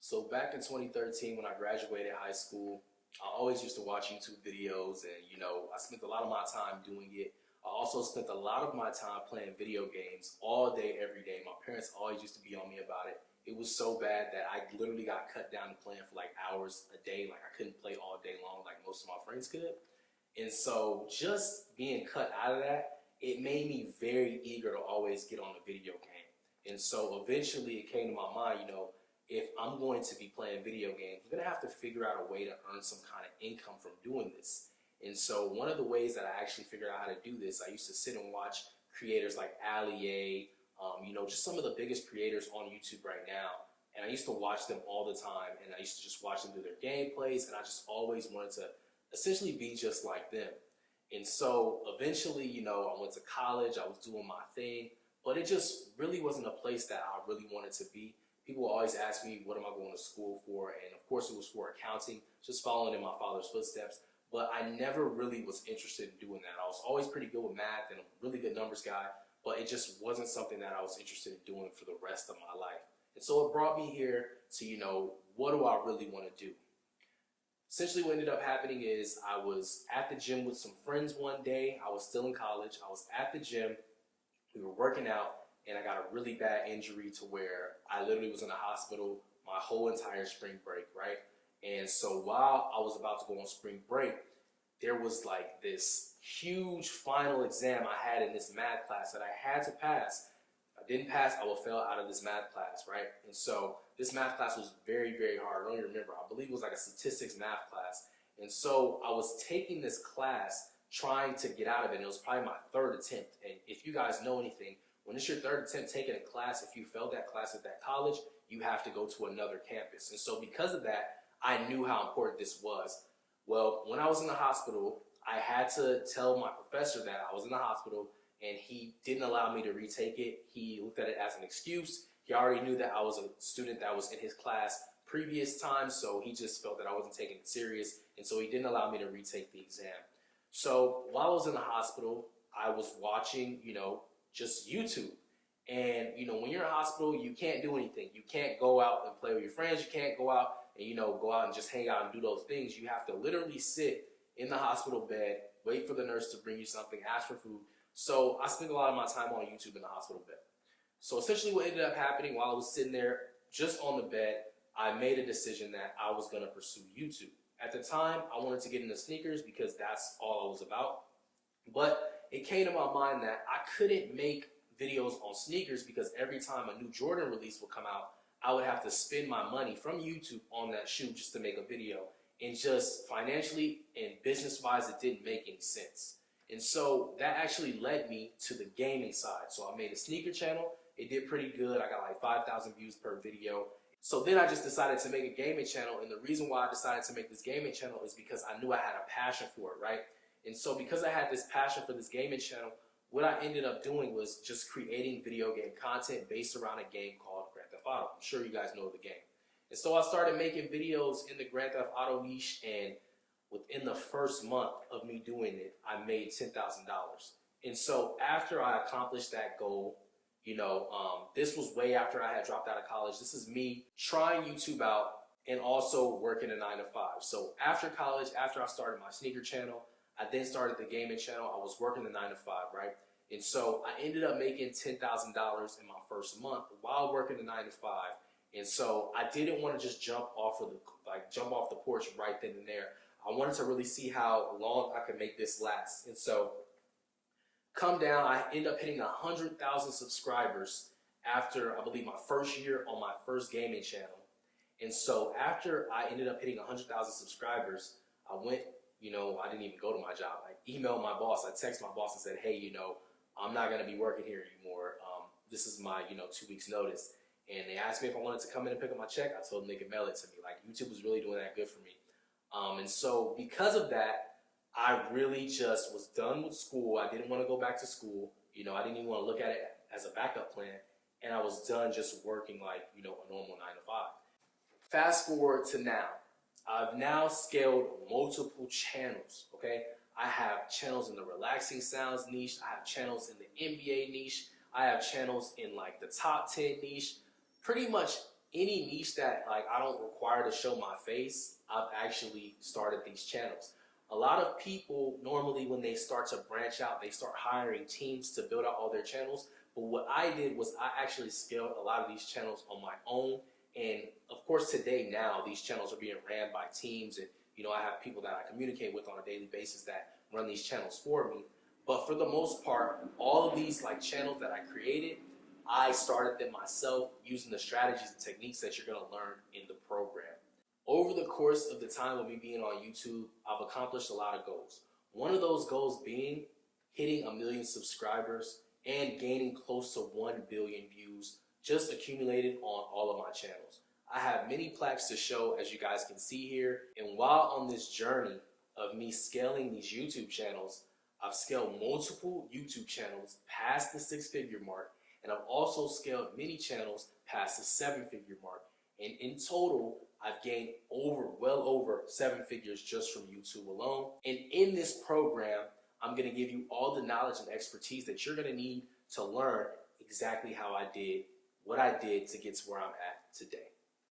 So back in 2013 when I graduated high school, I always used to watch YouTube videos and, I spent a lot of my time doing it. I also spent a lot of my time playing video games all day, every day. My parents always used to be on me about it. It was so bad that I literally got cut down to playing for like hours a day. Like I couldn't play all day long like most of my friends could. And so just being cut out of that, it made me very eager to always get on a video game. And so eventually it came to my mind, if I'm going to be playing video games, I'm going to have to figure out a way to earn some kind of income from doing this. And so one of the ways that I actually figured out how to do this, I used to sit and watch creators like Ali, just some of the biggest creators on YouTube right now. And I used to watch them all the time, and I used to just watch them do their gameplays, and I just always wanted to essentially be just like them. And so eventually, I went to college, I was doing my thing, but it just really wasn't a place that I really wanted to be. People always ask me, what am I going to school for? And of course it was for accounting, just following in my father's footsteps. But I never really was interested in doing that. I was always pretty good with math and a really good numbers guy, but it just wasn't something that I was interested in doing for the rest of my life. And so it brought me here to, what do I really want to do? Essentially what ended up happening is I was at the gym with some friends one day. I was still in college. I was at the gym. We were working out, and I got a really bad injury to where I literally was in the hospital my whole entire spring break, right? And so while I was about to go on spring break, there was like this huge final exam I had in this math class that I had to pass. If I didn't pass, I would fail out of this math class, right? And so this math class was very, very hard. I don't even remember. I believe it was like a statistics math class. And so I was taking this class trying to get out of it. And it was probably my third attempt. And if you guys know anything, when it's your third attempt taking a class, if you failed that class at that college, you have to go to another campus. And so because of that, I knew how important this was. Well, when I was in the hospital, I had to tell my professor that I was in the hospital, and he didn't allow me to retake it. He looked at it as an excuse. He already knew that I was a student that was in his class previous time, so he just felt that I wasn't taking it serious, and so he didn't allow me to retake the exam. So while I was in the hospital, I was watching, just YouTube. And, when you're in a hospital, you can't do anything. You can't go out and play with your friends. You can't go out and, go out and just hang out and do those things. You have to literally sit in the hospital bed, wait for the nurse to bring you something, ask for food. So I spent a lot of my time on YouTube in the hospital bed. So essentially what ended up happening while I was sitting there just on the bed, I made a decision that I was going to pursue YouTube. At the time, I wanted to get into sneakers because that's all I was about. But it came to my mind that I couldn't make videos on sneakers because every time a new Jordan release would come out, I would have to spend my money from YouTube on that shoe just to make a video. And just financially and business-wise, it didn't make any sense. And so that actually led me to the gaming side. So I made a sneaker channel. It did pretty good. I got like 5,000 views per video. So then I just decided to make a gaming channel. And the reason why I decided to make this gaming channel is because I knew I had a passion for it, right? And so because I had this passion for this gaming channel, what I ended up doing was just creating video game content based around a game called Grand Theft Auto. I'm sure you guys know the game. And so I started making videos in the Grand Theft Auto niche, and within the first month of me doing it, I made $10,000. And so after I accomplished that goal, this was way after I had dropped out of college. This is me trying YouTube out and also working a 9 to 5. So after college, after I started my sneaker channel, I then started the gaming channel. I was working the 9 to 5, right? And so I ended up making $10,000 in my first month while working the 9 to 5. And so I didn't want to just jump off the porch right then and there. I wanted to really see how long I could make this last. And so come down, I ended up hitting 100,000 subscribers after, I believe, my first year on my first gaming channel. And so after I ended up hitting 100,000 subscribers, I went, I didn't even go to my job. I emailed my boss. I texted my boss and said, hey, I'm not going to be working here anymore. This is my, 2 weeks notice. And they asked me if I wanted to come in and pick up my check. I told them they could mail it to me. Like, YouTube was really doing that good for me. And so because of that, I really just was done with school. I didn't want to go back to school. I didn't even want to look at it as a backup plan. And I was done just working like, a normal 9 to 5. Fast forward to now. I've now scaled multiple channels, okay? I have channels in the relaxing sounds niche. I have channels in the NBA niche. I have channels in like the top 10 niche. Pretty much any niche that like I don't require to show my face, I've actually started these channels. A lot of people normally when they start to branch out, they start hiring teams to build out all their channels. But what I did was I actually scaled a lot of these channels on my own. And of course today now these channels are being ran by teams, and I have people that I communicate with on a daily basis that run these channels for me. But for the most part, all of these like channels that I created, I started them myself using the strategies and techniques that you're going to learn in the program. Over the course of the time of me being on YouTube, I've accomplished a lot of goals. One of those goals being hitting 1 million subscribers and gaining close to 1 billion views just accumulated on all of my channels. I have many plaques to show, as you guys can see here. And while on this journey of me scaling these YouTube channels, I've scaled multiple YouTube channels past the 6-figure mark, and I've also scaled many channels past the 7-figure mark. And in total, I've gained well over 7 figures just from YouTube alone. And in this program, I'm going to give you all the knowledge and expertise that you're going to need to learn exactly how I did what I did to get to where I'm at today.